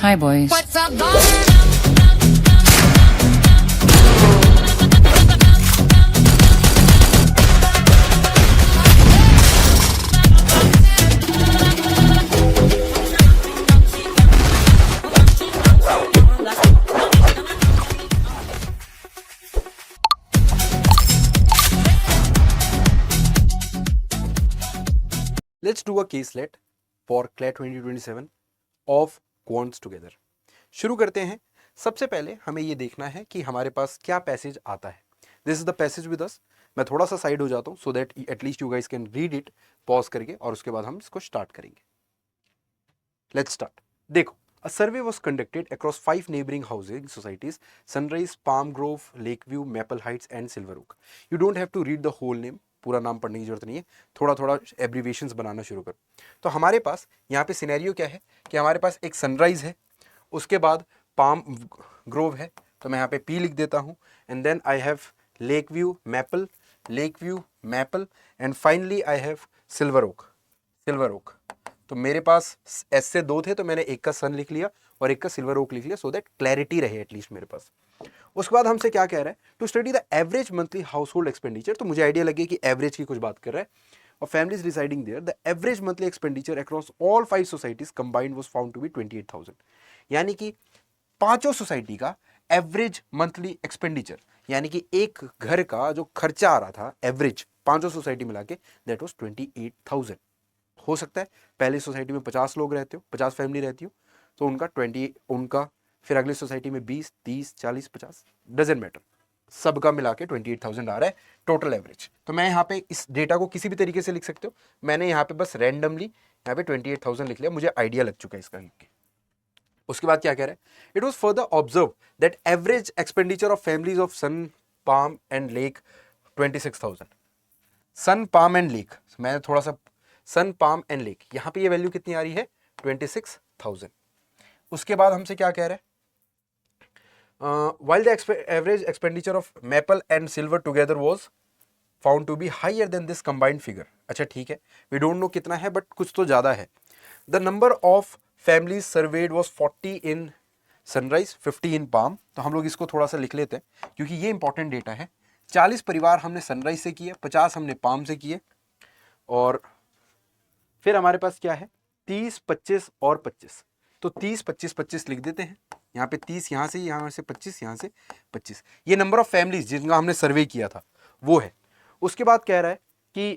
Hi, boys. What's up, Let's do a caselet for CLAT 2027 of quants together. शुरू करते हैं. सबसे पहले हमें ये देखना है कि हमारे पास क्या पैसेज आता है. This is the passage with us. मैं थोड़ा सा साइड हो जाता हूँ so that at least you guys can read it pause करके, और उसके बाद हम इसको स्टार्ट करेंगे. Let's start. देखो, a survey was conducted across 5 neighboring housing societies: Sunrise, Palm Grove, Lakeview, Maple Heights and Silver Oak. You don't have to read the whole name. पूरा नाम पढ़ने की जरूरत नहीं है, थोड़ा थोड़ा एब्रीविएशंस बनाना शुरू करो. तो हमारे पास यहाँ पे सिनेरियो क्या है कि हमारे पास एक सनराइज है, उसके बाद पाम ग्रोव है, तो मैं यहाँ पे पी लिख देता हूँ, and then I have lake view maple and finally I have silver oak. तो मेरे पास एस से 2 थे, तो मैंने एक का सन लिख लिया और एक का सिल्वर ओक लिख लिया, सो दैट क्लैरिटी रहे एटलीस्ट मेरे पास. उसके बाद हमसे क्या कह रहा है, to study the average monthly household expenditure. तो मुझे आइडिया लगे कि एवरेज की कुछ बात कर रहा है, और families residing there, the average monthly expenditure across all 5 societies combined was found to be 28,000. यानी कि पांचों सोसाइटी का एवरेज मंथली एक्सपेंडिचर, यानी कि एक घर का जो खर्चा आ रहा था एवरेज पांचों सोसाइटी मिला के, दैट वाज 28,000. हो सकता है पहली सोसाइटी में 50 लोग रहते हो, 50 फैमिली रहती हो, तो उनका फिर अगली सोसाइटी में 20, 30, 40, 50, डजेंट मैटर, सबका मिला के 28,000 आ रहा है टोटल एवरेज. तो मैं यहाँ पे इस डेटा को किसी भी तरीके से लिख सकते हो. मैंने यहाँ पे बस रैंडमली यहाँ पे 28,000 लिख लिया, मुझे आइडिया लग चुका है इसका लिख के. उसके बाद क्या कह रहा है, it was further observe that average expenditure of families of sun, palm and lake 26,000. Sun, palm and lake, मैंने थोड़ा सा सन, पाम एंड लेक, यहाँ पे ये वैल्यू कितनी आ रही है, 26,000. उसके बाद हमसे क्या कह रहा है, while the average expenditure of maple and silver together was found to be higher than this combined figure. अच्छा ठीक है, we don't know कितना है, बट कुछ तो ज़्यादा है. The number of families surveyed was 40 in sunrise, 50 in palm. तो हम लोग इसको थोड़ा सा लिख लेते हैं क्योंकि ये इंपॉर्टेंट डेटा है. 40 परिवार हमने सनराइज से किए, 50 हमने पाम से किए, और फिर हमारे पास क्या है, 30, 25 और 25. तो 30, 25, 25 लिख देते हैं. यहाँ पे 30 यहाँ से 25, यहाँ से 25. ये नंबर ऑफ फैमिलीज जिनका हमने सर्वे किया था वो है. उसके बाद कह रहा है कि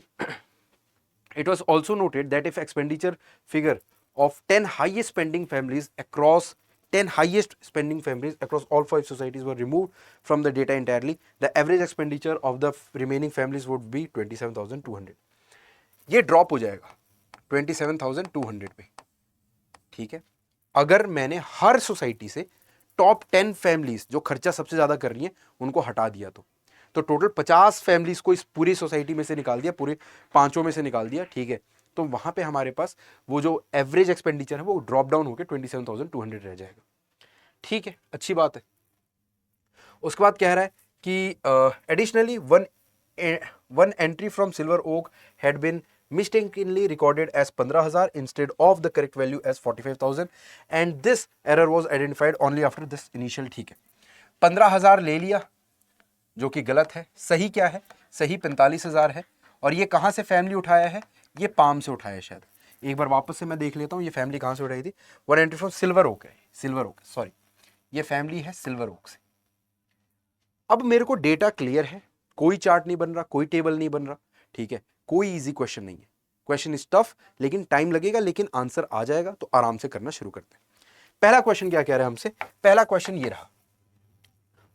it was also noted that if expenditure figure of 10 highest spending families across all 5 societies were removed from the data entirely, the average expenditure of the remaining families would be 27,200. ये ड्रॉप हो जाएगा 27,200 पे. ठीक है, अगर मैंने हर society से top 10 families जो खर्चा सबसे ज्यादा कर रही हैं उनको हटा दिया, तो टोटल 50 फैमिलीज को इस पूरी सोसाइटी में से निकाल दिया, पूरे पांचों में से निकाल दिया. ठीक है, तो वहां पे हमारे पास वो जो एवरेज एक्सपेंडिचर है वो ड्रॉप डाउन होकर 27,200 रह जाएगा. ठीक है, अच्छी बात है. उसके बाद कह रहा है कि additionally one entry from silver oak had been mistakenly recorded as 15,000 instead of the correct value as 45,000, and this error was identified only after this initial. ठीक है, 15,000 ले लिया जो कि गलत है. सही क्या है, सही 45,000 है, और ये कहाँ से फैमिली उठाया है, ये पाम से उठाया है शायद. एक बार वापस से मैं देख लेता हूँ ये फैमिली कहाँ से उठाई थी. One entry from silver oak है, सॉरी, ये फैमिली है सिल्वर ओक से. अब मेरे को डेटा क्लियर है, कोई चार्ट नहीं बन रहा, कोई टेबल नहीं बन रहा. ठीक है, कोई इजी क्वेश्चन नहीं है, क्वेश्चन इज टफ, लेकिन टाइम लगेगा, लेकिन आंसर आ जाएगा. तो आराम से करना शुरू करते हैं. पहला क्वेश्चन क्या कह रहा है हमसे, पहला क्वेश्चन ये रहा,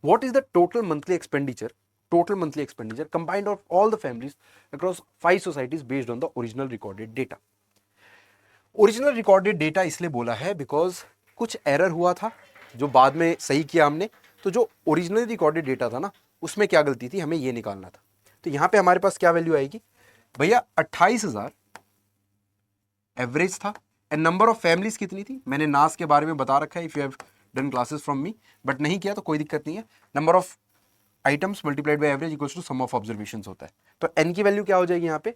what is the total monthly expenditure combined of all the families across 5 societies based on the original recorded data. Original recorded data इसलिए बोला है बिकॉज कुछ एरर हुआ था जो बाद में सही किया हमने. तो जो ओरिजिनल रिकॉर्डेड डेटा था ना, उसमें क्या गलती थी, हमें ये निकालना था. तो यहां पे हमारे पास क्या वैल्यू आएगी भैया, 28,000 एवरेज था, एंड नंबर ऑफ फैमिलीज कितनी थी, मैंने नास के बारे में बता रखा है if you have done classes from me, but नहीं किया तो कोई दिक्कत नहीं है. Number of items multiplied by average equals to sum of observations होता है. तो एन की वैल्यू क्या हो जाएगी यहाँ पे,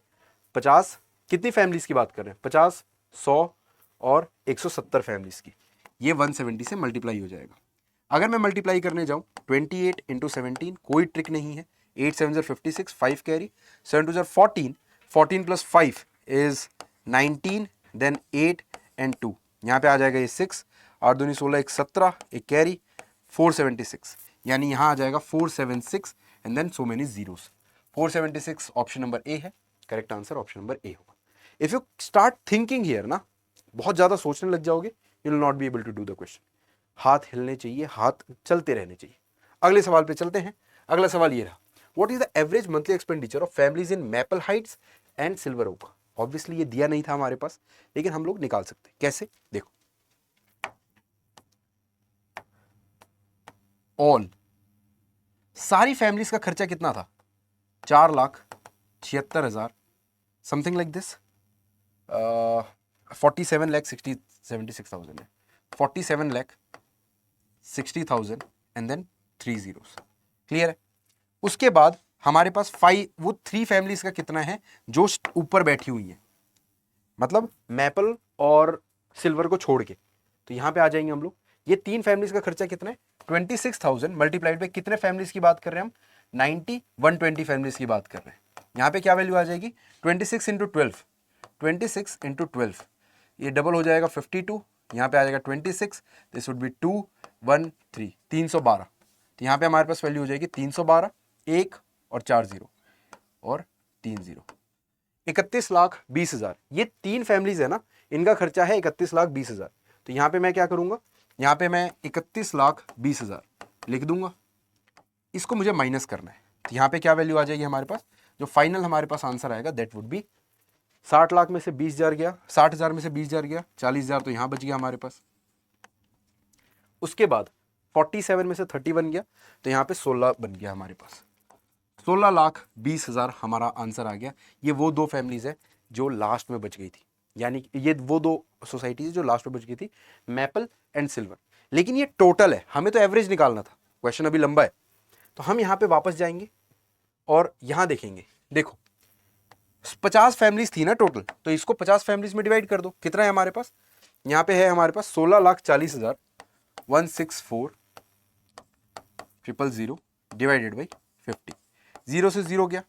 50. कितनी फैमिलीज की बात कर रहे हैं, 50, 100 और 170 फैमिलीज की. ये 170 से मल्टीप्लाई हो जाएगा। अगर मैं मल्टीप्लाई करने जाऊँ 28 इंटू 17, कोई ट्रिक नहीं है, 8 7 56, 5 carry, 7 2 14, 14 plus 5 is 19, then 8 and 2, यहाँ पे आ जाएगा ये 6, 8 दूनी 16, एक 17, एक कैरी 476, यानी यहाँ आ जाएगा 476 and then so many zeros. 476 option number A है, correct answer option number A होगा। If you start thinking here ना, बहुत ज्यादा सोचने लग जाओगे, you will not be able to do the question. हाथ हिलने चाहिए, हाथ चलते रहने चाहिए। अगले सवाल पे चलते हैं। अगला सवाल ये रहा, what is the average monthly expenditure of families in maple heights and silver oak. Obviously ये दिया नहीं था हमारे पास, लेकिन हम लोग निकाल सकते हैं। कैसे, देखो, ऑल सारी फैमिलीज का खर्चा कितना था, 4,76,000, समथिंग लाइक दिस, 47,60,76,000 है, 47,60,000 एंड देन 3 zeros। क्लियर है। उसके बाद हमारे पास 3 फैमिलीज का कितना है जो ऊपर बैठी हुई है, मतलब मैपल और सिल्वर को छोड़ के, तो यहां पे आ जाएंगे हम लोग। ये 3 फैमिलीज का खर्चा कितना है, 26,000 मल्टीप्लाइड पे कितने फैमिलीज की बात कर रहे हैं हम, 90 120 फैमिलीज की बात कर रहे हैं। यहाँ पे क्या वैल्यू आ जाएगी, 26 इंटू 12, 26 इंटू 12, ये डबल हो जाएगा 52, यहाँ पे आ जाएगा 26, दिस वुड बी 213, 312, तो यहाँ पे हमारे पास वैल्यू हो जाएगी 312, 1 और 4 जीरो और 3 जीरो, 31,20,000। ये 3 फैमिलीज है ना, इनका खर्चा है 31,20,000। तो यहाँ पे मैं क्या करूंगा, यहाँ पे मैं 31,20,000 लिख दूंगा, इसको मुझे माइनस करना है। तो यहाँ पे क्या वैल्यू आ जाएगी हमारे पास, जो फाइनल हमारे पास आंसर आएगा दैट वुड बी 60 लाख में से 20,000 गया, 60,000 में से 20,000 गया, 40,000 तो यहाँ बच गया हमारे पास। उसके बाद 47 में से 30 बन गया, तो यहाँ पे 16 बन गया हमारे पास, 16,20,000 हमारा आंसर आ गया। ये वो 2 फैमिलीज है जो लास्ट में बच गई थी, यानी ये वो 2 सोसाइटीज जो लास्ट में बच गई थी, मैपल एंड सिल्वर। लेकिन ये टोटल है, हमें तो एवरेज निकालना था, क्वेश्चन अभी लंबा है। तो हम यहाँ पे वापस जाएंगे और यहाँ देखेंगे, देखो 50 फैमिलीज थी ना टोटल, तो इसको 50 फैमिलीज में डिवाइड कर दो, कितना है हमारे पास, यहाँ पे है हमारे पास 16,40,000, 164,000 डिवाइडेड बाई 50, 0 से 0 गया,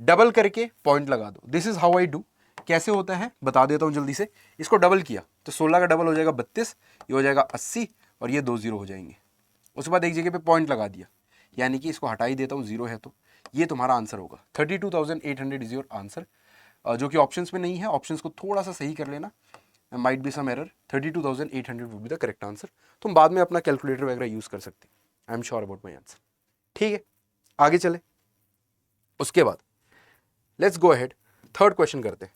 डबल करके पॉइंट लगा दो। This is how I do. कैसे होता है बता देता हूं जल्दी से। इसको डबल किया तो 16 का डबल हो जाएगा 32, ये हो जाएगा 80 और ये 2 जीरो हो जाएंगे। उसके बाद एक जगह पे पॉइंट लगा दिया, यानी कि इसको हटा ही देता हूँ, 0 है तो ये तुम्हारा आंसर होगा। 32,800 इज योर आंसर, जो कि ऑप्शंस में नहीं है, ऑप्शंस को थोड़ा सा सही कर लेना, might be some error. 32,800 would be the correct answer. तुम बाद में अपना कैलकुलेटर वगैरह यूज कर सकते, I am sure about my answer. ठीक है, आगे चले। उसके बाद let's go ahead, third question करते हैं।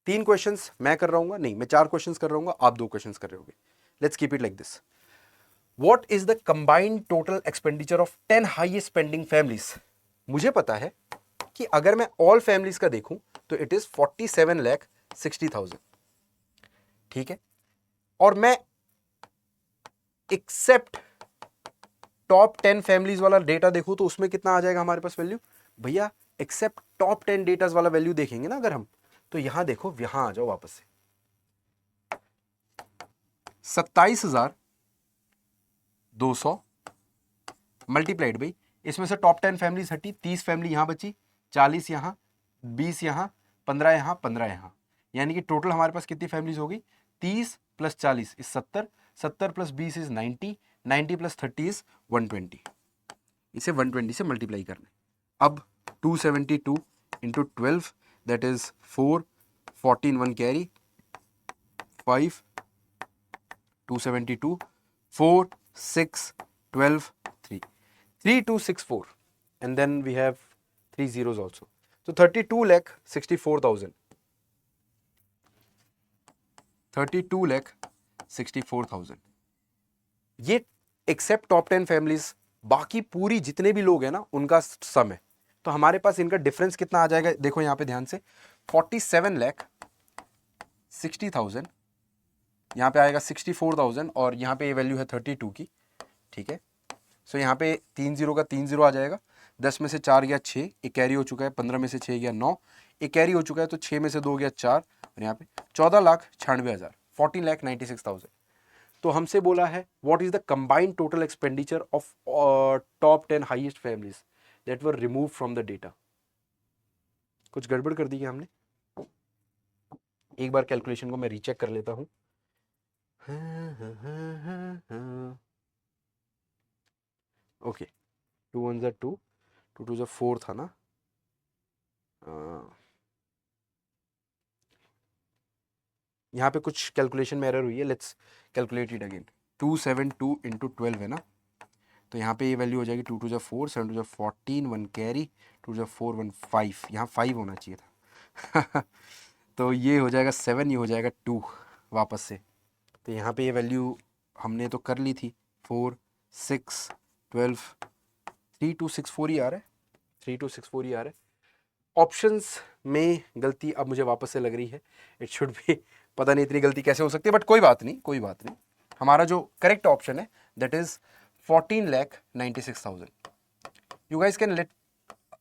3 क्वेश्चंस मैं कर रहा हूँ, नहीं मैं 4 क्वेश्चंस कर रहा हूँ, आप 2 क्वेश्चंस कर रहे होगे। Let's keep it like this. What is the combined total expenditure of 10 highest spending families. मुझे पता है कि अगर मैं ऑल फैमिलीज का देखूं तो इट इज 47,60,000, ठीक है। और मैं एक्सेप्ट टॉप 10 फैमिलीज वाला डेटा देखूं तो उसमें कितना आ जाएगा हमारे पास वैल्यू, भैया एक्सेप्ट टॉप 10 डेटाज वाला वैल्यू देखेंगे ना अगर हम, तो यहां देखो, यहां आ जाओ वापस से, 27,200 मल्टीप्लाइड बाई, इसमें से टॉप 10 फैमिलीज हटी, 30 फैमिली यहां बची, 40 यहां, 20 यहां, 15 यहां, 15 यहां, यानी कि टोटल हमारे पास कितनी फैमिलीज हो गई, 30 plus 40 is 70, 70 plus 20 is 90, 90 plus 30 is 120। इसे 120 से मल्टीप्लाई करना है। अब 272 into 12 that is 4, 14 1 carry, 5, 272, 4, 6, 12, 3, 3264 and then we have 3 zeros also. So 32,64,000, 32,64,000। ये एक्सेप्ट टॉप 10 फैमिलीज, बाकी पूरी जितने भी लोग हैं ना उनका सम है। तो हमारे पास इनका डिफरेंस कितना आ जाएगा, देखो यहाँ पे ध्यान से, 47,60,000, यहाँ पे आएगा 64,000 और यहाँ पे ये वैल्यू है 32 की, ठीक है। सो यहाँ पे 3 जीरो का 3 जीरो आ जाएगा, 10 में से 4 गया 6, एक कैरी हो चुका है, 15 में से 6 गया 9, एक कैरी हो चुका है तो 6 में से 2 गया 4, और यहाँ पे 14,96,000, 14,96,000। तो हमसे बोला है what is the combined total expenditure of top 10 highest families that were remove from the data. कुछ गड़बड़ कर दी क्या हमने? एक बार कैलकुलेशन को मैं रीचेक कर लेता हूं। ओके, 2 1 ज़ा 2, 2 2 ज़ा 4 था ना। यहाँ पे कुछ कैलकुलेशन में एरर हुई है, let's calculate it again. 272 into 12 है ना, तो यहाँ पे ये वैल्यू हो जाएगी 2 2 ज़ा 4, 7 2 ज़ा 14, 1 कैरी, 2 ज़ा 4 1 5, यहाँ 5 होना चाहिए था। तो ये हो जाएगा 7, ये हो जाएगा 2 वापस से। तो यहाँ पे ये वैल्यू हमने तो कर ली थी, 4 6 12, 3264 ही आ रहा है, 3264 ही आ रहा है। ऑप्शंस में गलती अब मुझे वापस से लग रही है, इट शुड बी, पता नहीं इतनी गलती कैसे हो सकती है, बट कोई बात नहीं, कोई बात नहीं। हमारा जो करेक्ट ऑप्शन है that is 14,96,000। You guys can let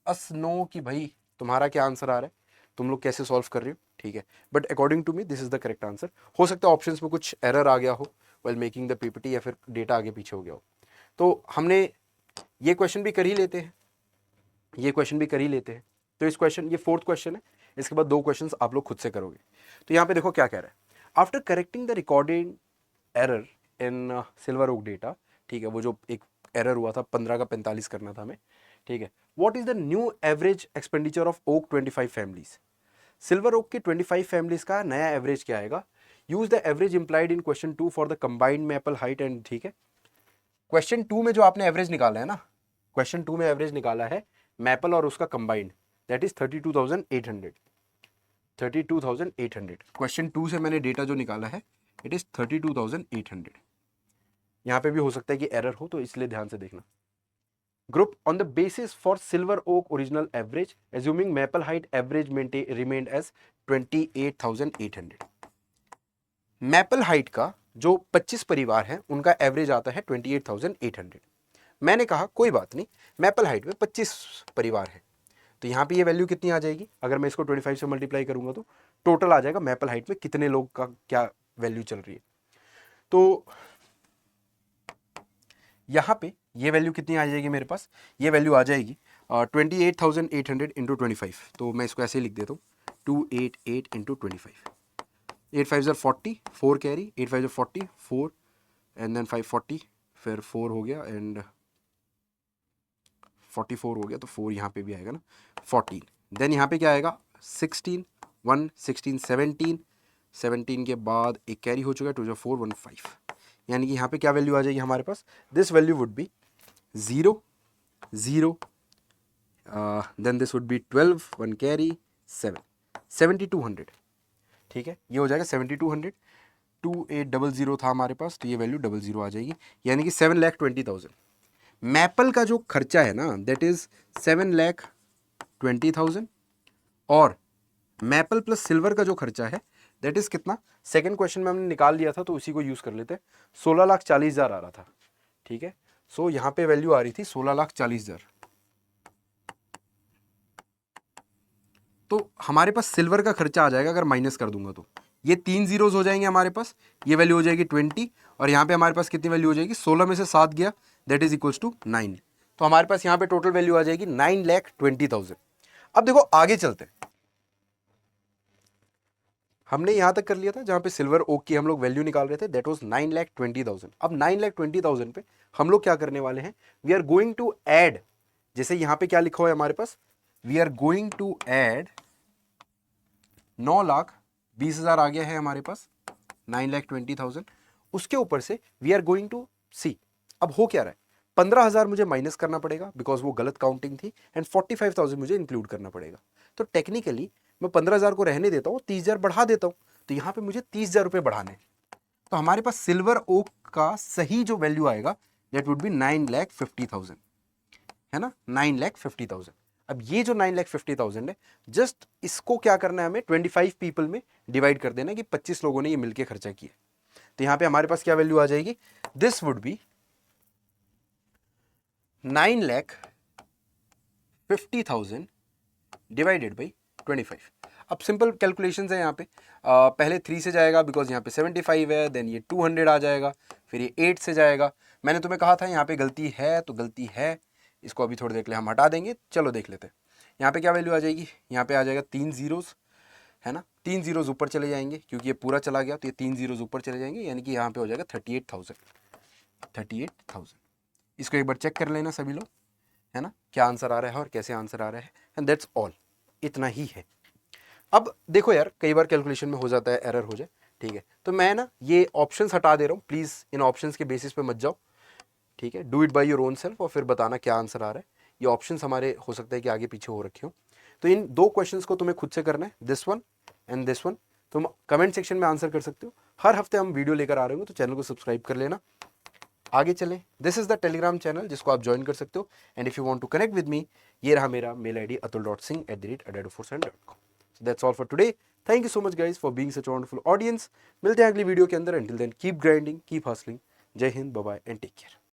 us know कि भाई तुम्हारा क्या आंसर आ रहा है, तुम लोग कैसे सॉल्व कर रहे हो, ठीक है। But according to me this is the correct answer. हो सकता है ऑप्शंस में कुछ एरर आ गया हो व्हाइल मेकिंग द पीपीटी, या फिर डेटा आगे पीछे हो गया हो। तो हमने ये क्वेश्चन भी कर ही लेते हैं, ये क्वेश्चन भी कर ही लेते हैं। तो इस क्वेश्चन, ये 4th क्वेश्चन है, इसके बाद 2 क्वेश्चंस आप लोग खुद से करोगे। तो यहाँ पे देखो क्या कह रहा है, after correcting the recording error in silver oak data, ठीक है, वो जो एक एरर हुआ था 15 का 45 करना था हमें, ठीक है। What is the new average expenditure of oak 25 families? Silver oak के 25 फैमिलीज का नया एवरेज क्या आएगा? Use the average implied in question 2 for the combined maple height and, ठीक है। क्वेश्चन 2 में जो आपने एवरेज निकाला है ना, क्वेश्चन 2 में एवरेज निकाला है मैपल और उसका कंबाइंड, दैट इज 32,800, 32,800। क्वेश्चन 2 से मैंने डेटा जो निकाला है इट इज 32,800। यहां पे भी हो सकता है कि एरर हो, तो इसलिए ध्यान से देखना। Group on the basis for silver oak original average assuming maple height average remained as 28,800। Maple height का जो 25 परिवार है उनका एवरेज आता है 28,800। मैंने कहा कोई बात नहीं, मैपल हाइट में 25 परिवार है, तो यहाँ पे ये वैल्यू कितनी आ जाएगी, अगर मैं इसको 25 से मल्टीप्लाई करूंगा तो टोटल आ जाएगा मैपल हाइट में कितने लोग का क्या वैल्यू चल रही है। तो यहाँ पे ये वैल्यू कितनी आ जाएगी मेरे पास, ये वैल्यू आ जाएगी 28,800 इंटू 25। तो मैं इसको ऐसे ही लिख देता हूँ, 288 इंटू 25, 8 5 ज़र 40, 4 कैरी, 8 5 ज़र 40, 4 एंड देन 5 40, फिर 4 हो गया एंड 44 हो गया, तो 4 यहाँ पे भी आएगा ना, 14। देन यहाँ पे क्या आएगा, 16 1 16 17, 17 के बाद एक कैरी हो चुका है, 2 ज़र 4 1 5, यानी कि यहाँ पे क्या वैल्यू आ जाएगी हमारे पास, this value would be 0 0, then this would be 12 1 carry 7, 7200, ठीक है, ये हो जाएगा 7200। 2800 था हमारे पास, तो ये वैल्यू 00 आ जाएगी, यानी कि 7,20,000। मैपल का जो खर्चा है ना दैट इज 7,20,000, और मैपल प्लस सिल्वर का जो खर्चा है दैट इज कितना, सेकंड क्वेश्चन में हमने निकाल लिया था तो उसी को यूज कर लेते हैं, 16,40,000 आ रहा था, ठीक है। सो यहां पे वैल्यू आ रही थी 16,40,000। तो हमारे पास सिल्वर का खर्चा आ जाएगा, अगर माइनस कर दूंगा तो ये 3 जीरोज हो जाएंगे हमारे पास, ये वैल्यू हो जाएगी 20, और यहाँ पे हमारे पास कितनी वैल्यू हो जाएगी, 16 में से 7 गया दैट इज इक्वल्स टू 9। तो हमारे पास यहाँ पे टोटल वैल्यू आ जाएगी 9,20,000। अब देखो आगे चलते हैं, हमने यहां तक कर लिया था जहां पे सिल्वर ओक की हम लोग वैल्यू निकाल रहे थे, दैट वाज 9,20,000। अब 9,20,000 पे हम लोग क्या करने वाले हैं, we are going to add, जैसे यहां पे क्या लिखा हुआ है हमारे पास, we are going to add 9,20,000 आ गया है हमारे पास, 9,20,000, उसके ऊपर से we are going to see, अब हो क्या रहा है, 15,000 मुझे माइनस करना पड़ेगा बिकॉज वो गलत काउंटिंग थी, एंड 45,000 मुझे इंक्लूड करना पड़ेगा। तो टेक्निकली मैं 15,000 को रहने देता हूँ, 30,000 बढ़ा देता हूँ, तो यहाँ पे मुझे 30,000 रुपये बढ़ाने। तो हमारे पास सिल्वर ओक का सही जो वैल्यू आएगा दैट वुड बी 9,50,000, है ना, 9,50,000। अब ये जो 9,50,000 है, जस्ट इसको क्या करना है हमें, 25 पीपल में डिवाइड कर देना कि 25 लोगों ने ये मिलकर खर्चा किया। तो यहां पे हमारे पास क्या वैल्यू आ जाएगी, this would B 9,50,000 divided by 25। अब सिंपल कैलकुलेशन है यहाँ पे। पहले 3 से जाएगा बिकॉज यहाँ पे 75 है, देन ये 200 आ जाएगा, फिर ये 8 से जाएगा। मैंने तुम्हें कहा था यहाँ पे गलती है तो गलती है, इसको अभी थोड़ी देर के लिए हम हटा देंगे। चलो देख लेते हैं यहाँ पे क्या वैल्यू आ जाएगी। यहाँ पे आ जाएगा 3 जीरोस, है ना, 3 जीरोस ऊपर चले जाएंगे क्योंकि ये पूरा चला गया, तो ये 3 जीरोस ऊपर चले जाएंगे, यानी कि यहाँ पे हो जाएगा 38,000। इसको एक बार चेक कर लेना सभी लोग, है ना, क्या आंसर आ रहा है और कैसे आंसर आ रहा है, एंड दैट्स ऑल, इतना ही है। अब देखो यार, कई बार कैलकुलेशन में हो जाता है एरर हो जाए, ठीक है, तो मैं ना ये ऑप्शंस हटा दे रहा हूँ, प्लीज़ इन ऑप्शंस के बेसिस पे मत जाओ, ठीक है, do it by your own self और फिर बताना क्या आंसर आ रहा है। ये ऑप्शंस हमारे हो सकता है कि आगे पीछे हो रखे हो, तो इन 2 क्वेश्चंस को तुम्हें खुद से करना है, this one and this one. तुम कमेंट सेक्शन में आंसर कर सकते हो। हर हफ्ते हम वीडियो लेकर आ रहे हो, तो चैनल को सब्सक्राइब कर लेना। आगे चलें, this is the Telegram channel जिसको आप ज्वाइन कर सकते हो, and if you want to connect with me, ये रहा मेरा mail ID atul.singh@adado47.com। So that's all for today. Thank you so much guys for being such a wonderful audience. मिलते हैं अगली वीडियो के अंदर, until then keep grinding, keep hustling. जय हिंद, bye bye and take care.